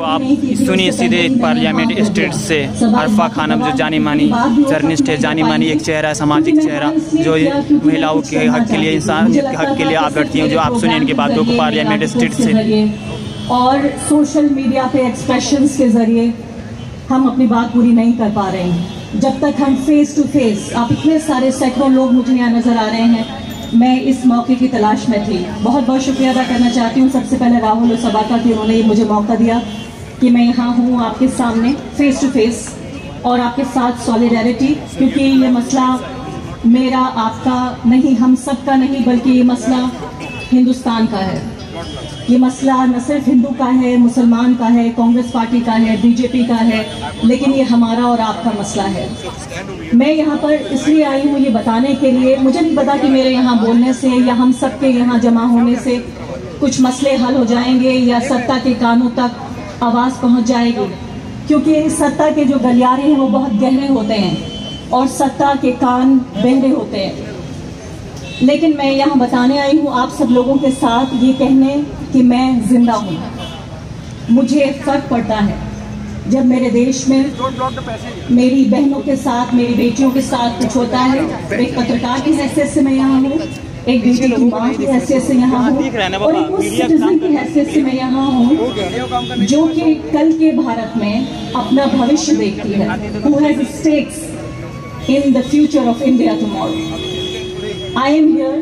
आप सुनिए सीधे पार्लियामेंट स्टेट से अरफा खानम, जो जानी मानी जर्नलिस्ट है, जानी मानी एक चेहरा, सामाजिक चेहरा, जो महिलाओं के हक के लिए, इंसानियत के हक के लिए आप लड़ती हैं, जो आप सुनिए इनकी बातों को पार्लियामेंट स्टेट से। और सोशल मीडिया पे एक्सप्रेशंस के जरिए हम अपनी बात पूरी नहीं कर पा रहे हैं। जब तक हम फेस टू फेस, आप इतने सारे सैकड़ों लोग मुझे यहाँ नजर आ रहे हैं, मैं इस मौके की तलाश में थी। बहुत बहुत शुक्रिया अदा करना चाहती हूँ सबसे पहले राहुल और सबा का कि उन्होंने ये मुझे मौका दिया कि मैं यहाँ हूँ आपके सामने फेस टू फेस और आपके साथ सॉलिडेरिटी, क्योंकि ये मसला मेरा आपका नहीं, हम सब का नहीं, बल्कि ये मसला हिंदुस्तान का है। ये मसला न सिर्फ हिंदू का है, मुसलमान का है, कांग्रेस पार्टी का है, बीजेपी का है, लेकिन ये हमारा और आपका मसला है। मैं यहाँ पर इसलिए आई हूँ ये बताने के लिए, मुझे नहीं पता कि मेरे यहाँ बोलने से या हम सब के यहाँ जमा होने से कुछ मसले हल हो जाएंगे या सत्ता के कानों तक आवाज़ पहुँच जाएगी, क्योंकि सत्ता के जो गलियारे हैं वो बहुत गहरे होते हैं और सत्ता के कान बहरे होते हैं। लेकिन मैं यहाँ बताने आई हूँ आप सब लोगों के साथ ये कहने कि मैं जिंदा हूँ। मुझे फर्क पड़ता है जब मेरे देश में मेरी बहनों के साथ, मेरी बेटियों के साथ कुछ होता है। एक पत्रकार की हैसियत से मैं यहाँ हूँ, एक बेटी की माँ की हैसियत से यहाँ हूँ और एक उस सिटीजन की हैसियत से मैं यहाँ हूँ जो कि कल के भारत में अपना भविष्य देखती है, who has stakes in the future of India tomorrow. I am here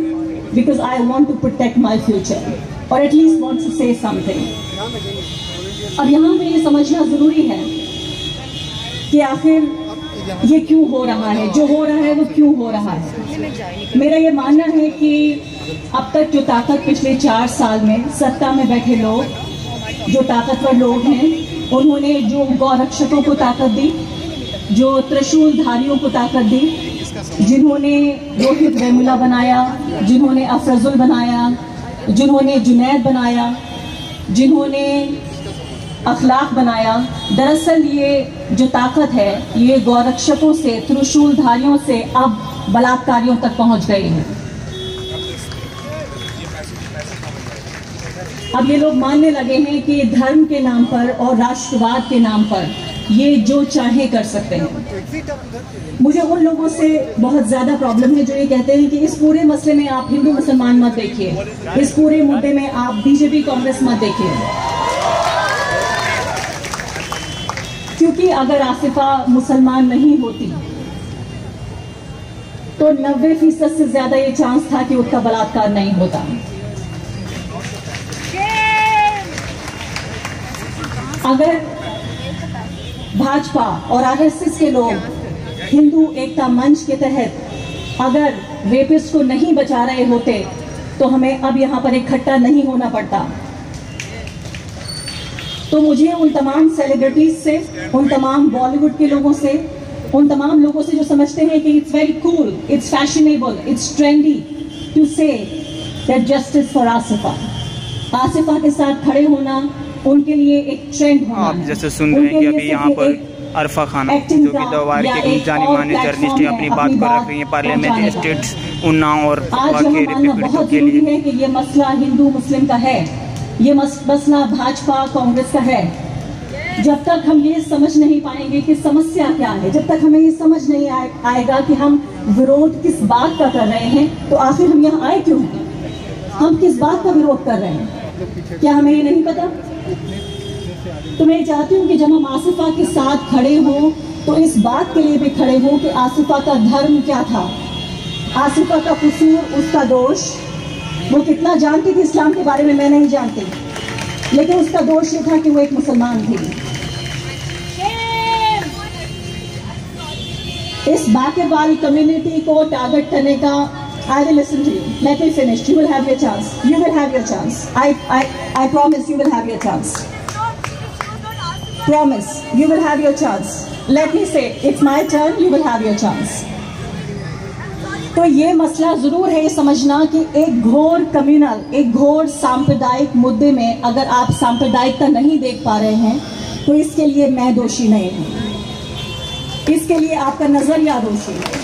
because I want to protect my future, or at least want to say something. अब यहाँ पे ये समझना जरूरी है कि आखिर ये क्यों हो रहा है, जो हो रहा है वो क्यों हो रहा है। मेरा ये मानना है कि अब तक जो ताकत पिछले 4 साल में सत्ता में बैठे लोग, जो ताकतवर लोग हैं, उन्होंने जो गौरक्षकों को ताकत दी, जो त्रिशूलधारियों को ताकत दी, जिन्होंने रोहित वेमुला बनाया, जिन्होंने अफजल बनाया, जिन्होंने जुनैद बनाया, जिन्होंने अखलाक बनाया, दरअसल ये जो ताकत है ये गौरक्षकों से, त्रिशूलधारियों से अब बलात्कारियों तक पहुंच गई है। अब ये लोग मानने लगे हैं कि धर्म के नाम पर और राष्ट्रवाद के नाम पर ये जो चाहे कर सकते हैं। मुझे उन लोगों से बहुत ज्यादा प्रॉब्लम है जो ये कहते हैं कि इस पूरे मसले में आप हिंदू मुसलमान मत देखिए, इस पूरे मुद्दे में आप बीजेपी कांग्रेस मत देखिए, क्योंकि अगर आसिफा मुसलमान नहीं होती तो 90% से ज्यादा ये चांस था कि उसका बलात्कार नहीं होता। अगर भाजपा और आरएसएस के लोग हिंदू एकता मंच के तहत अगर रेपिस्ट को नहीं बचा रहे होते तो हमें अब यहाँ पर इकट्ठा नहीं होना पड़ता। तो मुझे उन तमाम सेलिब्रिटीज से, उन तमाम बॉलीवुड के लोगों से, उन तमाम लोगों से जो समझते हैं कि it's very cool, it's fashionable, it's trendy to say that justice for Asifa, Asifa के साथ खड़े होना उनके लिए एक ट्रेंड होना। आप जैसे सुन रहे हैं कि अभी यहाँ पर अरफा खानम जो कि दवार के जानी मानी जर्नलिस्ट है, अपनी बात कर रही है पार्लियामेंट स्टेट उन्नाव और बहुत जरूरी है कि ये मसला हिंदू मुस्लिम का है, ये मसला भाजपा कांग्रेस का है। जब तक हम ये समझ नहीं पाएंगे कि समस्या क्या है, जब तक हमें ये समझ नहीं आएगा कि हम विरोध किस बात का कर रहे हैं, तो आखिर हम यहाँ आए क्यों हैं, हम किस बात का विरोध कर रहे हैं, क्या हमें ये नहीं पता? तो मैं चाहती हूँ कि जब हम आसिफा के साथ खड़े हों तो इस बात के लिए भी खड़े हों कि आसिफा का धर्म क्या था, आसिफा का कसूर, उसका दोष। वो कितना जानती थी इस्लाम के बारे में मैं नहीं जानती, लेकिन उसका दोष ये था कि वो एक मुसलमान थी। इस बाकी वाली कम्युनिटी को टारगेट करने का, I will listen to you. Let me finish. You will have your chance. You will have your chance. I promise you will have your chance. Promise. You will have your chance. Let me say, it's my turn. You will have your chance. तो ये मसला जरूर है ये समझना कि एक घोर कम्युनल, एक घोर सांप्रदायिक मुद्दे में अगर आप सांप्रदायिकता नहीं देख पा रहे हैं तो इसके लिए मैं दोषी नहीं हूँ, इसके लिए आपका नजरिया दोषी है।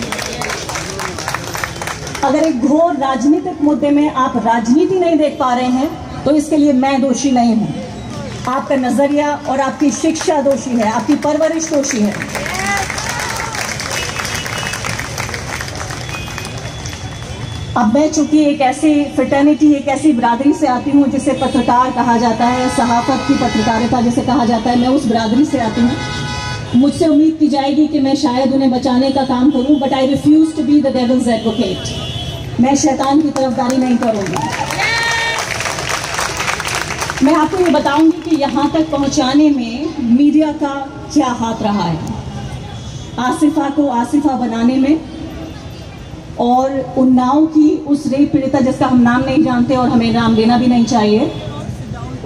अगर एक घोर राजनीतिक मुद्दे में आप राजनीति नहीं देख पा रहे हैं तो इसके लिए मैं दोषी नहीं हूं, आपका नजरिया और आपकी शिक्षा दोषी है, आपकी परवरिश दोषी है। अब मैं चूंकि एक ऐसी फ्रेटर्निटी, एक ऐसी बिरादरी से आती हूँ जिसे पत्रकार कहा जाता है, सहाफत की पत्रकारिता जिसे कहा जाता है, मैं उस बिरादरी से आती हूँ। मुझसे उम्मीद की जाएगी कि मैं शायद उन्हें बचाने का काम करूँ, but I refuse to be the devil's advocate. मैं शैतान की तरफदारी नहीं करूँगी। मैं आपको ये बताऊंगी कि यहाँ तक पहुँचाने में मीडिया का क्या हाथ रहा है, आसिफा को आसिफा बनाने में, और उन्नाव की उस रेप पीड़िता जिसका हम नाम नहीं जानते और हमें नाम लेना भी नहीं चाहिए,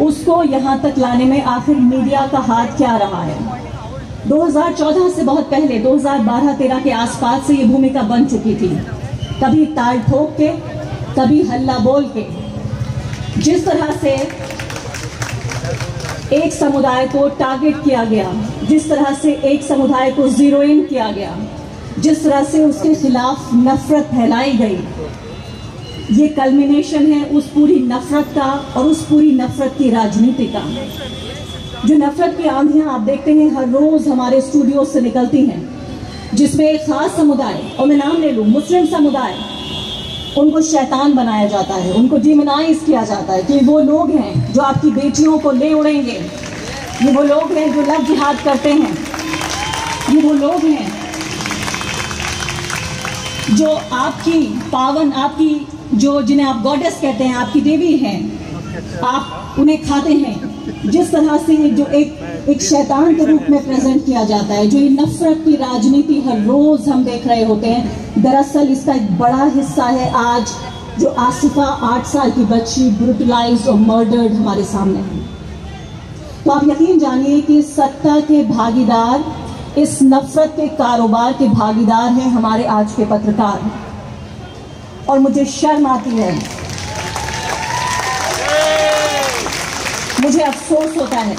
उसको यहाँ तक लाने में आखिर मीडिया का हाथ क्या रहा है। 2014 से बहुत पहले 2012-13 के आसपास से ये भूमिका बन चुकी थी, कभी ताल ठोक के, कभी हल्ला बोल के। जिस तरह से एक समुदाय को टारगेट किया गया, जिस तरह से एक समुदाय को जीरो इन किया गया, जिस तरह से उसके खिलाफ नफरत फैलाई गई, ये कल्मिनेशन है उस पूरी नफरत का और उस पूरी नफरत की राजनीति का। जो नफरत की आंधियां आप देखते हैं हर रोज हमारे स्टूडियो से निकलती हैं, जिसमें एक खास समुदाय, और मैं नाम ले लूं, मुस्लिम समुदाय, उनको शैतान बनाया जाता है, उनको डिमोनाइज किया जाता है कि वो लोग हैं जो आपकी बेटियों को ले उड़ेंगे, ये वो लोग हैं जो लव जिहाद करते हैं, ये वो लोग हैं जो आपकी पावन, आपकी जो जिन्हें आप गॉडेस कहते हैं, आपकी देवी हैं, आप उन्हें खाते हैं। जिस तरह से जो एक शैतान के रूप में प्रेजेंट किया जाता है, जो ये नफरत की राजनीति हर रोज हम देख रहे होते हैं, दरअसल इसका एक बड़ा हिस्सा है आज जो आसिफा 8 साल की बच्ची ब्रूटलाइज्ड और मर्डर्ड हमारे सामने है। तो आप यकीन जानिए कि सत्ता के भागीदार, इस नफरत के कारोबार के भागीदार हैं हमारे आज के पत्रकार। और मुझे शर्म आती है, मुझे अफसोस होता है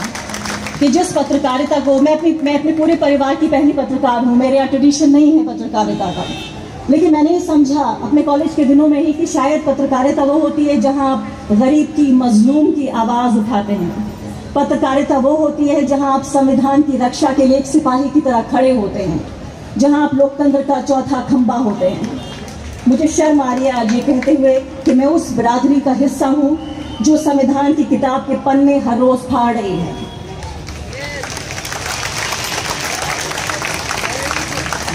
कि जिस पत्रकारिता को मैं अपने पूरे परिवार की पहली पत्रकार हूँ, मेरे यहाँ ट्रेडिशन नहीं है पत्रकारिता का, लेकिन मैंने ये समझा अपने कॉलेज के दिनों में ही कि शायद पत्रकारिता वो होती है जहाँ आप गरीब की, मजलूम की आवाज उठाते हैं। पत्रकारिता वो होती है जहां आप संविधान की रक्षा के लिए एक सिपाही की तरह खड़े होते हैं, जहां आप लोकतंत्र का चौथा खंबा होते हैं। मुझे शर्म आ रही है आज ये कहते हुए कि मैं उस बिरादरी का हिस्सा हूं जो संविधान की किताब के पन्ने हर रोज फाड़ रही है।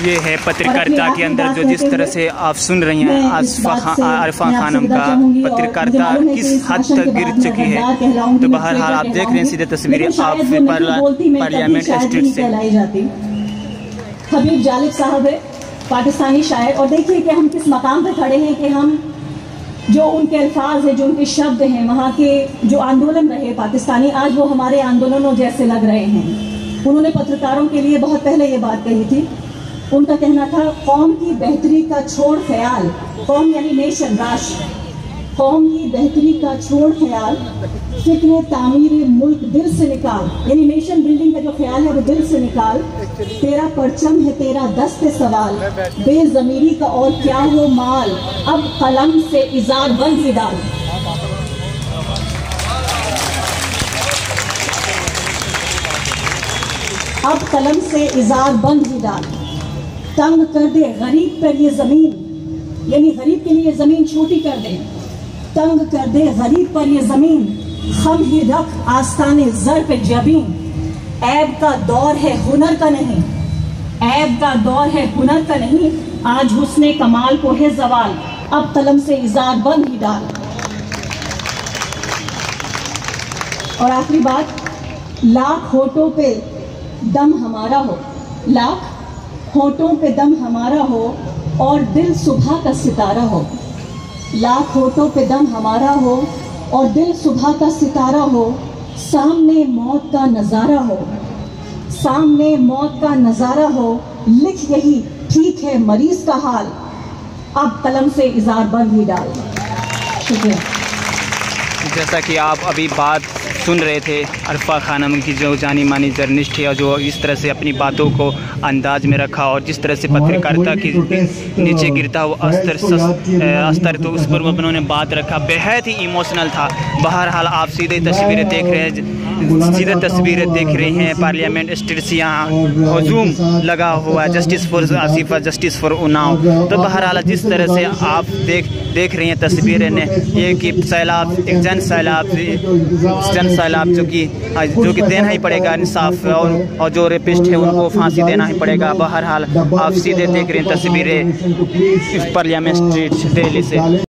ये है पत्रकारिता के अंदर जो जिस तरह से आप सुन रही हैं आरिफा खानम का पत्रकारिता किस हद तक गिर चुकी है। तो बहरहाल आप देख रहे हैं सीधे तस्वीरें आप पार्लियामेंट स्ट्रीट से। हबीब जालिब साहब है, पाकिस्तानी शायर, और देखिए कि हम किस मकाम पे खड़े हैं कि हम जो उनके अल्फाज है, जो उनके शब्द हैं, वहाँ के जो आंदोलन रहे पाकिस्तानी, आज वो हमारे आंदोलनों जैसे लग रहे हैं। उन्होंने पत्रकारों के लिए बहुत पहले ये बात कही थी। उनका कहना था, कौम की बेहतरी का छोड़ ख्याल, कौम यानी नेशन, राष्ट्र, कौम की बेहतरी का छोड़ ख्याल, फिक्र तामीर मुल्क दिल से निकाल, यानी नेशन बिल्डिंग का जो ख्याल है वो दिल से निकाल। तेरा परचम है तेरा दस्त सवाल, बेजमीरी का और क्या हो माल, अब कलम से इजार बंद ही डाल। अब कलम से इजार बंद ही डाल, तंग कर दे गरीब पर ये जमीन, यानी गरीब के लिए जमीन छोटी कर दे, तंग कर दे गरीब पर ये जमीन, हम ही रख आस्ताने जर पे जबीन। ऐब का दौर है हुनर का नहीं, ऐब का दौर है हुनर का नहीं, आज हुस्ने कमाल को है जवाल, अब कलम से इजार बंद ही डाल। और आखिरी बात, लाख होठों पे दम हमारा हो, लाख होठों पे दम हमारा हो और दिल सुबह का सितारा हो, लाख होठों पे दम हमारा हो और दिल सुबह का सितारा हो, सामने मौत का नजारा हो, सामने मौत का नजारा हो, लिख यही ठीक है मरीज का हाल, अब कलम से इजार बंद ही डाल। शुक्रिया। जैसा कि आप अभी बात सुन रहे थे आरिफा खानम की, जो जानी मानी जर्नलिस्ट है और जो इस तरह से अपनी बातों को अंदाज में रखा और जिस तरह से पत्रकारिता की नीचे गिरता हुआ अस्तर तो उस पर उन्होंने बात रखा, बेहद ही इमोशनल था। बहरहाल आप सीधे तस्वीरें देख रहे हैं सीधे तस्वीरें देख रहे हैं पार्लियामेंट स्ट्रीट से। यहाँ हजूम लगा हुआ है, justice for Asifa, justice for Unnao. तो बहरहाल जिस तरह से आप देख रही हैं तस्वीरें ने, ये कि सैलाब, एक जन सैलाब जो कि देना ही पड़ेगा इंसाफ, और जो रेपिस्ट है उनको फांसी देना ही पड़ेगा। बहरहाल आप सीधे देख रहे हैं तस्वीरें पार्लियामेंट स्ट्रीट दिल्ली से।